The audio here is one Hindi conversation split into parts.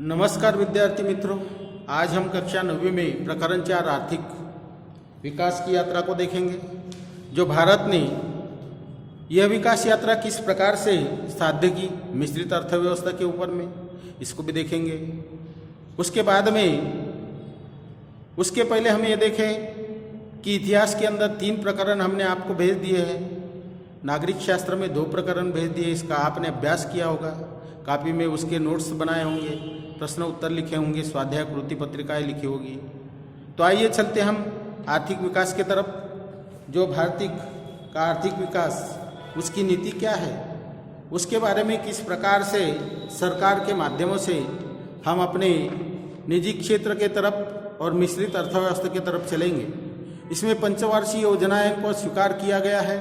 नमस्कार विद्यार्थी मित्रों, आज हम कक्षा 9वीं में प्रकरण 4 आर्थिक विकास की यात्रा को देखेंगे। जो भारत ने यह विकास यात्रा किस प्रकार से साध्य की मिश्रित अर्थव्यवस्था के ऊपर में, इसको भी देखेंगे। उसके बाद में उसके पहले हम ये देखें कि इतिहास के अंदर 3 प्रकरण हमने आपको भेज दिए हैं। नागरिक शास्त्र में 2 प्रकरण भेज दिए, इसका आपने अभ्यास किया होगा। कॉपी में उसके नोट्स बनाए होंगे, प्रश्न उत्तर लिखे होंगे, स्वाध्याय कृति पत्रिकाएं लिखी होगी। तो आइए चलते हम आर्थिक विकास की तरफ। जो भारत का आर्थिक विकास, उसकी नीति क्या है, उसके बारे में किस प्रकार से सरकार के माध्यमों से हम अपने निजी क्षेत्र के तरफ और मिश्रित अर्थव्यवस्था की तरफ चलेंगे। इसमें पंचवार्षिक योजनाएं को स्वीकार किया गया है।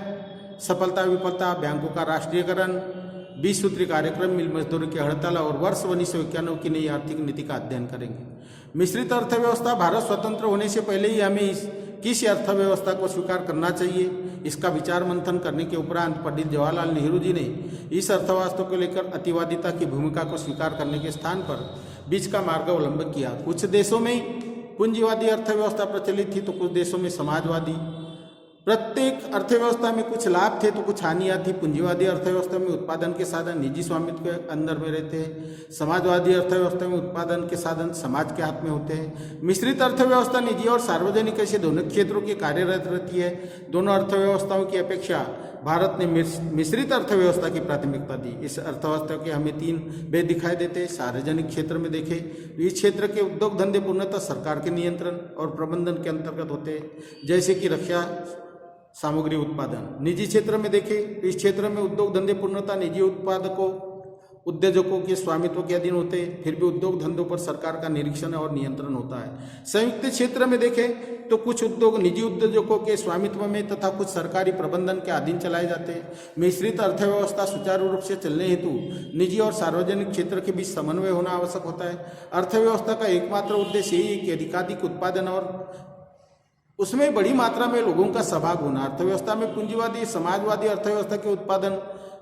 सफलता विफलता, बैंकों का राष्ट्रीयकरण, 20 सूत्री कार्यक्रम, मिल मजदूरों की हड़ताल और वर्ष 1991 की नई आर्थिक नीति का अध्ययन करेंगे। मिश्रित अर्थव्यवस्था, भारत स्वतंत्र होने से पहले ही हमें किस अर्थव्यवस्था को स्वीकार करना चाहिए, इसका विचार मंथन करने के उपरांत पंडित जवाहरलाल नेहरू जी ने इस अर्थव्यवस्था को लेकर अतिवादिता की भूमिका को स्वीकार करने के स्थान पर बीच का मार्ग अवलंबन किया। कुछ देशों में पूंजीवादी अर्थव्यवस्था प्रचलित थी तो कुछ देशों में समाजवादी। प्रत्येक अर्थव्यवस्था में कुछ लाभ थे तो कुछ हानियां थी। पूंजीवादी अर्थव्यवस्था में उत्पादन के साधन निजी स्वामित्व के अंदर में रहते हैं। समाजवादी अर्थव्यवस्था में उत्पादन के साधन समाज के हाथ में होते हैं। मिश्रित अर्थव्यवस्था निजी और सार्वजनिक ऐसे दोनों क्षेत्रों की कार्यरत रहती है। दोनों अर्थव्यवस्थाओं की अपेक्षा भारत ने मिश्रित अर्थव्यवस्था की प्राथमिकता दी। इस अर्थव्यवस्था के हमें 3 भेद दिखाई देते हैं। सार्वजनिक क्षेत्र में देखें, इस क्षेत्र के उद्योग धंधे पूर्णतः सरकार के नियंत्रण और प्रबंधन के अंतर्गत होते हैं, जैसे कि रक्षा सामग्री उत्पादन। निजी क्षेत्र में देखें, इस क्षेत्र में उद्योग धंधे पूर्णतः निजी उत्पादकों उद्योजकों के स्वामित्व के अधीन होते हैं, फिर भी उद्योग धंधों पर सरकार का निरीक्षण और नियंत्रण होता है। संयुक्त क्षेत्र में देखें तो कुछ उद्योग निजी उद्योजकों के स्वामित्व में तथा कुछ सरकारी प्रबंधन के अधीन चलाए जाते हैं। मिश्रित अर्थव्यवस्था सुचारू रूप से चलने हेतु निजी और सार्वजनिक क्षेत्र के बीच समन्वय होना आवश्यक होता है। अर्थव्यवस्था का एकमात्र उद्देश्य यही है कि अधिकाधिक उत्पादन और उसमें बड़ी मात्रा में लोगों का सहभाग होना। अर्थव्यवस्था में पूंजीवादी समाजवादी अर्थव्यवस्था के उत्पादन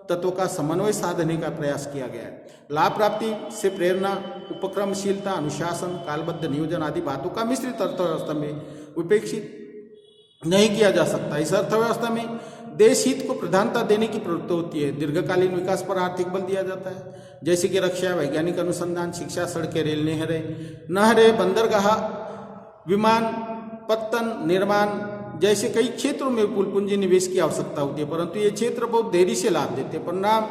तत्वों का समन्वय साधने का प्रयास किया गया है। लाभ प्राप्ति से प्रेरणा, उपक्रमशीलता, अनुशासन, कालबद्ध नियोजन आदि बातों का मिश्रित अर्थव्यवस्था में उपेक्षित नहीं किया जा सकता। इस अर्थव्यवस्था में देश हित को प्रधानता देने की प्रवृत्ति होती है। दीर्घकालीन विकास पर आर्थिक बल दिया जाता है, जैसे कि रक्षा, वैज्ञानिक अनुसंधान, शिक्षा, सड़कें, रेल, नहरें, बंदरगाह, विमान पत्तन निर्माण जैसे कई क्षेत्रों में कुल पूंजी निवेश की आवश्यकता होती है, परंतु ये क्षेत्र बहुत देरी से लाभ देते हैं। परिणाम,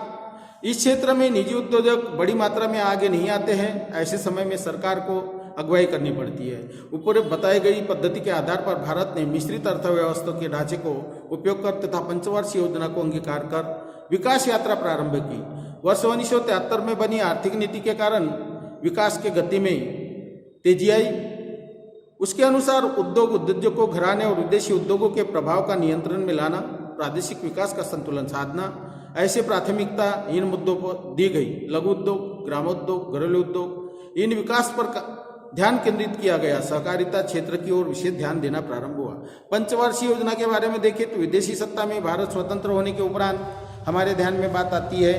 इस क्षेत्र में निजी उद्योजक बड़ी मात्रा में आगे नहीं आते हैं। ऐसे समय में सरकार को अगुवाई करनी पड़ती है। ऊपर बताई गई पद्धति के आधार पर भारत ने मिश्रित अर्थव्यवस्था के ढांचे को उपयोग कर तथा पंचवार्षिक योजना को अंगीकार कर विकास यात्रा प्रारंभ की। वर्ष 1973 में बनी आर्थिक नीति के कारण विकास के गति में तेजी आई। उसके अनुसार उद्योग उद्योजकों, घराने और विदेशी उद्योगों के प्रभाव का नियंत्रण में लाना, प्रादेशिक विकास का संतुलन साधना, ऐसे प्राथमिकता इन मुद्दों पर दी गई। लघु उद्योग, ग्रामोद्योग, घरेलू उद्योग, इन विकास पर ध्यान केंद्रित किया गया। सहकारिता क्षेत्र की ओर विशेष ध्यान देना प्रारंभ हुआ। पंचवार्षिक योजना के बारे में देखें तो विदेशी सत्ता में भारत स्वतंत्र होने के उपरांत हमारे ध्यान में बात आती है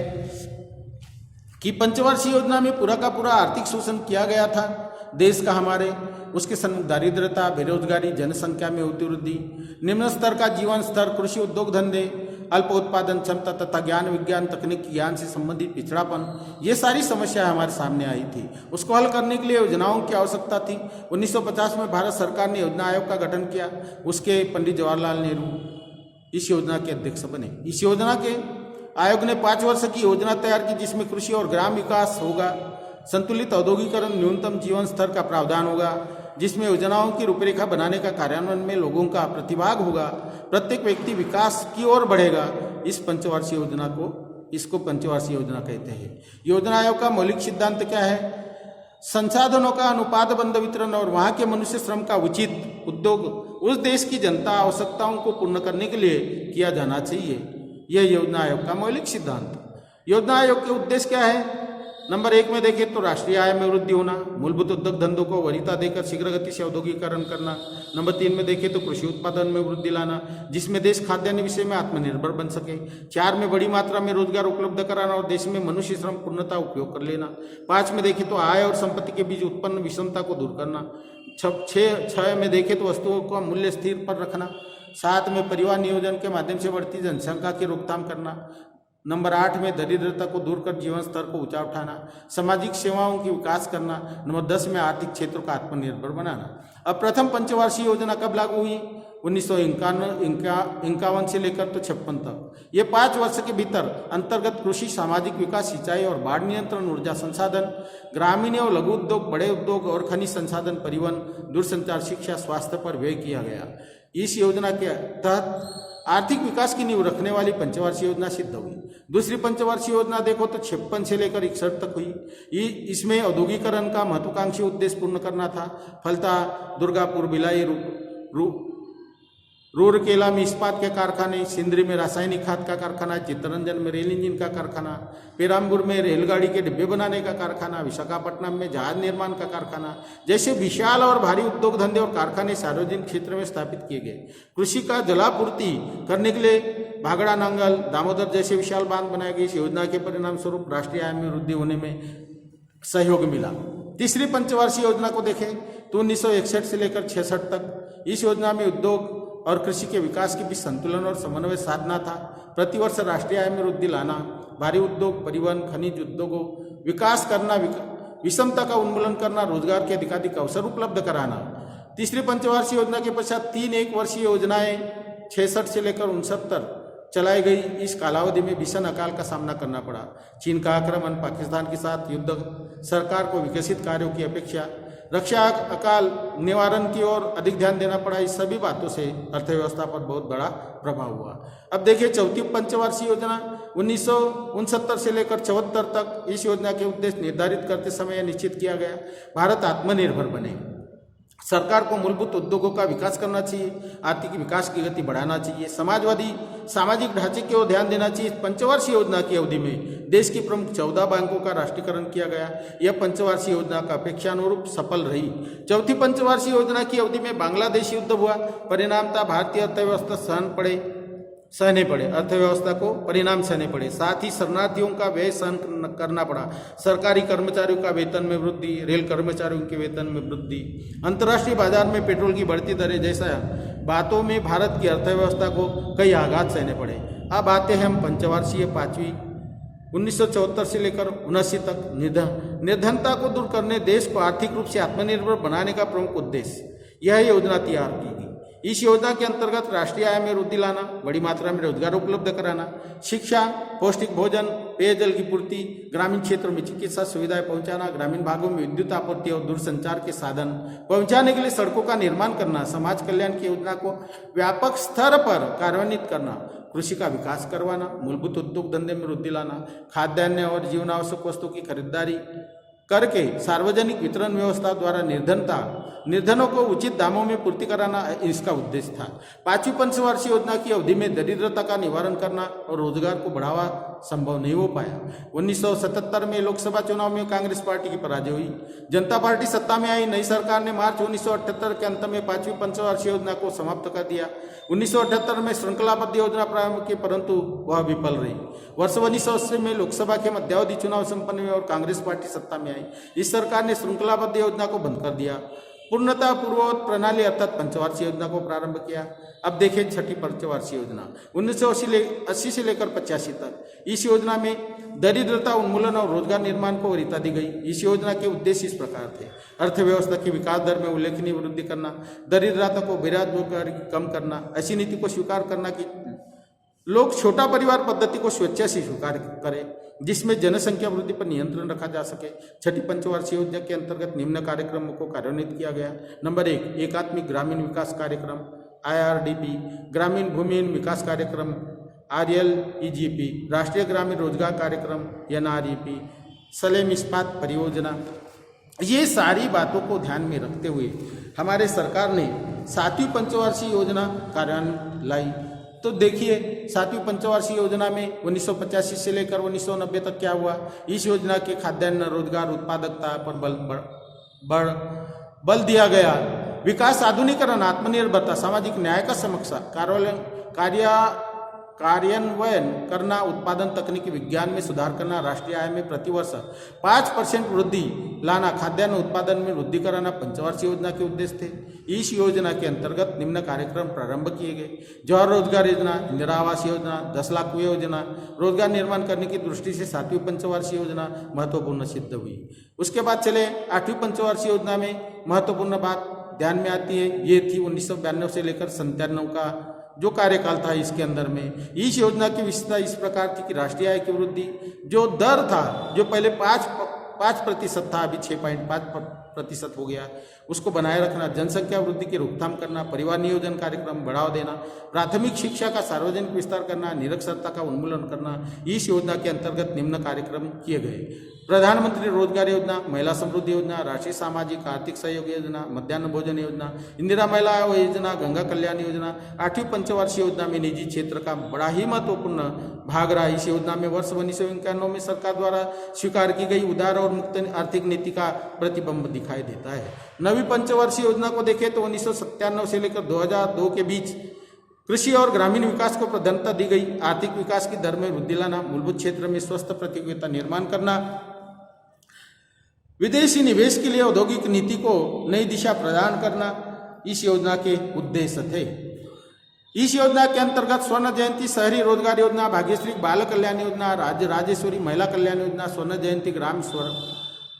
कि पंचवार्षिक योजना में पूरा का पूरा आर्थिक शोषण किया गया था देश का हमारे। उसके सम्मुख दारिद्रता, बेरोजगारी, जनसंख्या में होती वृद्धि, निम्न स्तर का जीवन स्तर, कृषि उद्योग धंधे, अल्प उत्पादन क्षमता तथा ज्ञान विज्ञान तकनीकी ज्ञान से संबंधित पिछड़ापन, ये सारी समस्याएं हमारे सामने आई थी। उसको हल करने के लिए योजनाओं की आवश्यकता थी। 1950 में भारत सरकार ने योजना आयोग का गठन किया। उसके पंडित जवाहरलाल नेहरू इस योजना के अध्यक्ष बने। इस योजना के आयोग ने 5 वर्ष की योजना तैयार की, जिसमें कृषि और ग्राम विकास होगा, संतुलित औद्योगिकरण, न्यूनतम जीवन स्तर का प्रावधान होगा, जिसमें योजनाओं की रूपरेखा बनाने का कार्यान्वयन में लोगों का प्रतिभाग होगा, प्रत्येक व्यक्ति विकास की ओर बढ़ेगा। इसको पंचवार्षिक योजना कहते हैं। योजना आयोग का मौलिक सिद्धांत क्या है? संसाधनों का अनुपातबद्ध वितरण और वहां के मनुष्य श्रम का उचित उद्योग उस देश की जनता आवश्यकताओं को पूर्ण करने के लिए किया जाना चाहिए। यह योजना आयोग का मौलिक सिद्धांत। योजना आयोग के उद्देश्य क्या है? नंबर 1 में देखें तो राष्ट्रीय आय में वृद्धि होना, मूलभूत उद्योग धंधों को वरीयता देकर शीघ्र गति से औद्योगिकरण करना। नंबर 3 में देखें तो कृषि उत्पादन में वृद्धि लाना, जिसमें देश खाद्यान्न विषय में आत्मनिर्भर बन सके। 4 में बड़ी मात्रा में रोजगार उपलब्ध कराना और देश में मनुष्य श्रम पूर्णतः उपयोग कर लेना। 5 में देखें तो आय और संपत्ति के बीच उत्पन्न विषमता को दूर करना। 6 में देखें तो वस्तुओं का मूल्य स्थिर पर रखना। 7 में परिवार नियोजन के माध्यम से बढ़ती जनसंख्या की रोकथाम करना। नंबर 8 में दरिद्रता को दूर कर जीवन स्तर को ऊंचा उठाना। सामाजिक सेवाओं की विकास करना। नंबर 10 में आर्थिक क्षेत्र को आत्मनिर्भर बनाना। अब प्रथम पंचवार्षिक योजना कब लागू हुई? 1951 से लेकर तो 56 तक। ये 5 वर्ष के भीतर अंतर्गत कृषि, सामाजिक विकास, सिंचाई और बाढ़ नियंत्रण, ऊर्जा संसाधन, ग्रामीण और लघु उद्योग, बड़े उद्योग और खनिज संसाधन, परिवहन, दूरसंचार, शिक्षा, स्वास्थ्य पर व्यय किया गया। इस योजना के तहत आर्थिक विकास की नींव रखने वाली पंचवार्षिक योजना सिद्ध हुई। दूसरी पंचवार्षिक योजना देखो तो 56 से लेकर 61 तक हुई। इसमें औद्योगिकरण का महत्वाकांक्षी उद्देश्य पूर्ण करना था। फलतः दुर्गापुर, भिलाई, रूरकेला में इस्पात के कारखाने, सिंदरी में रासायनिक खाद का कारखाना, चित्तरंजन में रेल इंजन का कारखाना, पेराम्बूर में रेलगाड़ी के डिब्बे बनाने का कारखाना, विशाखापट्टनम में जहाज निर्माण का कारखाना जैसे विशाल और भारी उद्योग धंधे और कारखाने सार्वजनिक क्षेत्र में स्थापित किए गए। कृषि का जलापूर्ति करने के लिए भागड़ा, नांगल, दामोदर जैसे विशाल बांध बनाए गए। इस योजना के परिणाम स्वरूप राष्ट्रीय आय में वृद्धि होने में सहयोग मिला। तीसरी पंचवार्षिक योजना को देखें तो 1961 से लेकर 66 तक। इस योजना में उद्योग और कृषि के विकास के बीच संतुलन और समन्वय साधना था। प्रतिवर्ष राष्ट्रीय आय में वृद्धि लाना, भारी उद्योग, परिवहन, खनिज उद्योगों विकास करना, विषमता का उन्मूलन करना, रोजगार के अधिकाधिक अवसर उपलब्ध कराना। तीसरी पंचवार्षिक योजना के पश्चात 3 एक वर्षीय योजनाएं 66 से लेकर 69 चलाई गई। इस कालावधि में भीषण अकाल का सामना करना पड़ा। चीन का आक्रमण, पाकिस्तान के साथ युद्ध, सरकार को विकसित कार्यों की अपेक्षा रक्षा, अकाल निवारण की ओर अधिक ध्यान देना पड़ा। इस सभी बातों से अर्थव्यवस्था पर बहुत बड़ा प्रभाव हुआ। अब देखिए चौथी पंचवार्षिक योजना 1969 से लेकर 74 तक। इस योजना के उद्देश्य निर्धारित करते समय निश्चित किया गया, भारत आत्मनिर्भर बने, सरकार को मूलभूत उद्योगों का विकास करना चाहिए, आर्थिक विकास की गति बढ़ाना चाहिए, समाजवादी सामाजिक ढांचे की ओर ध्यान देना चाहिए। पंचवार्षिक योजना की अवधि में देश की प्रमुख 14 बैंकों का राष्ट्रीयकरण किया गया। यह पंचवार्षिक योजना का अपेक्षानुरूप सफल रही। चौथी पंचवार्षिक योजना की अवधि में बांग्लादेश युद्ध हुआ। परिणामतः भारतीय अर्थव्यवस्था सहने पड़े, अर्थव्यवस्था को परिणाम सहने पड़े। साथ ही शरणार्थियों का व्यय सहन करना पड़ा। सरकारी कर्मचारियों का वेतन में वृद्धि, रेल कर्मचारियों के वेतन में वृद्धि, अंतर्राष्ट्रीय बाजार में पेट्रोल की बढ़ती दरें जैसा बातों में भारत की अर्थव्यवस्था को कई आघात सहने पड़े। अब आते हैं हम पंचवार्षिक 5वीं 1974 से लेकर 79 तक। निर्धनता को दूर करने, देश को आर्थिक रूप से आत्मनिर्भर बनाने का प्रमुख उद्देश्य यह योजना तैयार की गई। इस योजना के अंतर्गत राष्ट्रीय आय में वृद्धि लाना, बड़ी मात्रा में रोजगार उपलब्ध कराना, शिक्षा, पौष्टिक भोजन, पेयजल की पूर्ति, ग्रामीण क्षेत्रों में चिकित्सा सुविधाएं पहुंचाना, ग्रामीण भागों में विद्युत आपूर्ति और दूरसंचार के साधन पहुंचाने के लिए सड़कों का निर्माण करना, समाज कल्याण की योजना को व्यापक स्तर पर कार्यान्वित करना, कृषि का विकास करवाना, मूलभूत उद्योग धंधे में वृद्धि लाना, खाद्यान्न और जीवन आवश्यक वस्तुओं की खरीदारी करके सार्वजनिक वितरण व्यवस्था द्वारा निर्धनों को उचित दामों में पूर्ति कराना इसका उद्देश्य था। 5वीं पंचवार्षिक योजना की अवधि में दरिद्रता का निवारण करना और रोजगार को बढ़ावा संभव नहीं हो पाया। 1977 में लोकसभा चुनाव में कांग्रेस पार्टी की पराजय हुई। जनता पार्टी सत्ता में आई। नई सरकार ने मार्च 1978 के अंत में 5वीं पंचवार्षिक योजना को समाप्त कर दिया। 1978 में श्रृंखलाबद्ध योजना प्रारंभ की, परंतु वह विफल रही। वर्ष 1980 में लोकसभा के मध्यावधि चुनाव संपन्न हुए और कांग्रेस पार्टी सत्ता में आई। इस सरकार ने श्रृंखलाबद्ध योजना को बंद कर दिया, पूर्णतः पूर्ववत प्रणाली अर्थात पंचवार्षिक योजना को प्रारंभ किया। अब देखें छठी पंचवार्षिक योजना 1980 से लेकर 85 तक। इस योजना में दरिद्रता उन्मूलन और रोजगार निर्माण को वरीयता दी गई। इस योजना के उद्देश्य इस प्रकार थे: अर्थव्यवस्था की विकास दर में उल्लेखनीय वृद्धि करना, दरिद्रता को बेरोजगारी कम करना, ऐसी नीति को स्वीकार करना कि लोग छोटा परिवार पद्धति को स्वेच्छा से स्वीकार करें जिसमें जनसंख्या वृद्धि पर नियंत्रण रखा जा सके। छठी पंचवार्षिक योजना के अंतर्गत निम्न कार्यक्रमों को कार्यान्वित किया गया। नंबर 1, एकात्मिक ग्रामीण विकास कार्यक्रम IRDP, ग्रामीण भूमिहीन विकास कार्यक्रम RLEGP, राष्ट्रीय ग्रामीण रोजगार कार्यक्रम NREP, सलेम इस्पात परियोजना। ये सारी बातों को ध्यान में रखते हुए हमारे सरकार ने 7वीं पंचवार्षिक योजना कार्यान्वयन लाई। तो देखिए 7वीं पंचवार्षिक योजना में 1985 से लेकर 1990 तक क्या हुआ। इस योजना के खाद्यान्न, रोजगार, उत्पादकता पर बल दिया गया। विकास, आधुनिकीकरण, आत्मनिर्भरता, सामाजिक न्याय का समीक्षा, कार्यान्वयन करना, उत्पादन, तकनीकी विज्ञान में सुधार करना, राष्ट्रीय आय में प्रतिवर्ष 5% वृद्धि लाना, खाद्यान्न उत्पादन में वृद्धि कराना पंचवार्षिक योजना के उद्देश्य थे। इस योजना के अंतर्गत निम्न कार्यक्रम प्रारंभ किए गए: जवाहर रोजगार योजना, इंदिरा आवास योजना, 10 लाख कुएं योजना। रोजगार निर्माण करने की दृष्टि से 7वीं पंचवार्षिक योजना महत्वपूर्ण सिद्ध हुई। उसके बाद चले 8वीं पंचवार्षिक योजना में महत्वपूर्ण बात ध्यान में आती है, ये थी 1992 से लेकर 97 का जो कार्यकाल था। इसके अंदर में इस योजना की विशेषता इस प्रकार थी कि राष्ट्रीय आय की वृद्धि जो दर था, जो पहले 5% था, अभी 6.5% हो गया, उसको बनाए रखना, जनसंख्या वृद्धि की रोकथाम करना, परिवार नियोजन कार्यक्रम बढ़ावा देना, प्राथमिक शिक्षा का सार्वजनिक विस्तार करना, निरक्षरता का उन्मूलन करना। इस योजना के अंतर्गत निम्न कार्यक्रम किए गए: प्रधानमंत्री रोजगार योजना, महिला समृद्धि योजना, राष्ट्रीय सामाजिक आर्थिक सहयोग योजना, मध्याह्न भोजन योजना, इंदिरा महिला योजना, गंगा कल्याण योजना। 8वीं पंचवार्षिक योजना में निजी क्षेत्र का बड़ा ही महत्वपूर्ण भाग रहा। इस योजना में वर्ष 1991 में सरकार द्वारा स्वीकार की गई उदार और मुक्त आर्थिक नीति का प्रतिबिंब दिखाई देता है। 9वीं पंचवार्षिक योजना को देखें तो 1997 से लेकर 2002 के बीच कृषि और ग्रामीण विकास को प्राथमिकता दी गई। आर्थिक विकास की दर में वृद्धि लाना, मूलभूत क्षेत्र में स्वस्थ प्रतियोगिता निर्माण करना, विदेशी निवेश के लिए औद्योगिक नीति को नई दिशा प्रदान करना इस योजना के उद्देश्य थे। इस योजना के अंतर्गत स्वर्ण जयंती शहरी रोजगार योजना, भाग्यश्री बाल कल्याण योजना, राज्य राजेश्वरी महिला कल्याण योजना, स्वर्ण जयंती ग्राम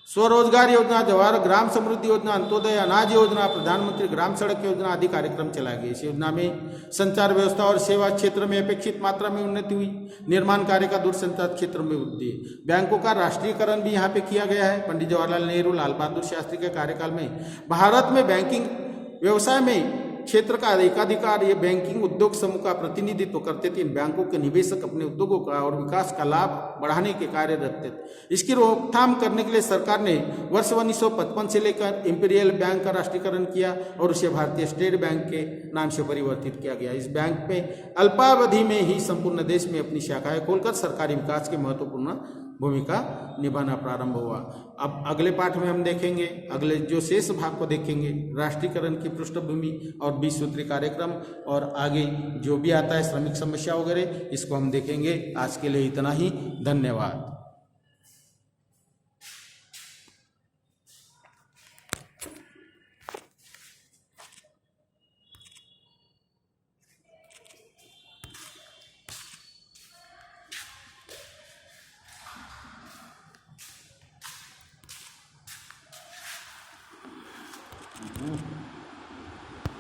स्वरोजगार योजना, जवाहर ग्राम समृद्धि योजना, अंत्योदय अनाज योजना, प्रधानमंत्री ग्राम सड़क योजना आदि कार्यक्रम चलाए गए। इस योजना में संचार व्यवस्था और सेवा क्षेत्र में अपेक्षित मात्रा में उन्नति हुई। निर्माण कार्य का दूरसंचार क्षेत्र में वृद्धि। बैंकों का राष्ट्रीयकरण भी यहाँ पे किया गया है। पंडित जवाहरलाल नेहरू, लाल बहादुर शास्त्री के कार्यकाल में भारत में बैंकिंग व्यवसाय में क्षेत्र का एकाधिकार ये बैंकिंग उद्योग समूह का प्रतिनिधित्व करते थे। इन बैंकों के निवेशक अपने उद्योगों का और विकास का लाभ बढ़ाने के कार्य रखते थे। इसकी रोकथाम करने के लिए सरकार ने वर्ष 1955 से लेकर इंपीरियल बैंक का राष्ट्रीयकरण किया और उसे भारतीय स्टेट बैंक के नाम से परिवर्तित किया गया। इस बैंक में अल्पावधि में ही संपूर्ण देश में अपनी शाखाएं खोलकर सरकारी विकास के महत्वपूर्ण भूमिका निभाना प्रारंभ हुआ। अब अगले पाठ में हम देखेंगे, अगले जो शेष भाग को देखेंगे, राष्ट्रीयकरण की पृष्ठभूमि और 20 सूत्री कार्यक्रम और आगे जो भी आता है श्रमिक समस्या वगैरह, इसको हम देखेंगे। आज के लिए इतना ही, धन्यवाद।